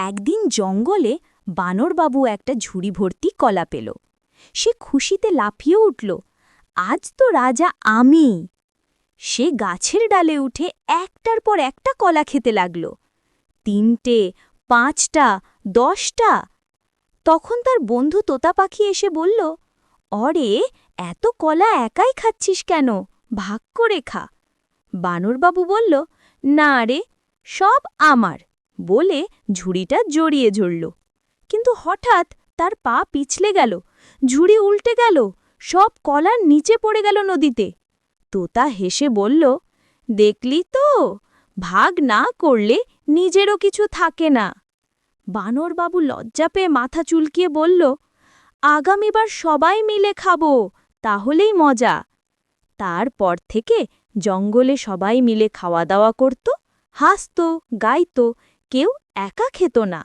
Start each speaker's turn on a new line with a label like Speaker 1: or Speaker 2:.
Speaker 1: একদিন জঙ্গলে বানরবাবু একটা ঝুড়ি ভর্তি কলা পেল। সে খুশিতে লাফিয়ে উঠল, আজ তো রাজা আমি। সে গাছের ডালে উঠে একটার পর একটা কলা খেতে লাগল। 3টে, 5টা, 10টা। তখন তার বন্ধু তোতা পাখি এসে বলল, অরে, এত কলা একাই খাচ্ছিস কেন? ভাগ করে খা। বানরবাবু বলল, না রে, সব আমার, বলে ঝুড়িটা জড়িয়ে ধরল। কিন্তু হঠাৎ তার পা পিছলে গেল, ঝুড়ি উল্টে গেল, সব কলার নিচে পড়ে গেল নদীতে। তোতা হেসে বলল, দেখলি তো, ভাগ না করলে নিজেরও কিছু থাকে না। বানরবাবু লজ্জা পেয়ে মাথা চুলকিয়ে বলল, আগামীবার সবাই মিলে খাবো, তাহলেই মজা। তারপর থেকে জঙ্গলে সবাই মিলে খাওয়া দাওয়া করত, হাসত, গাইত, কেউ একা খেত না।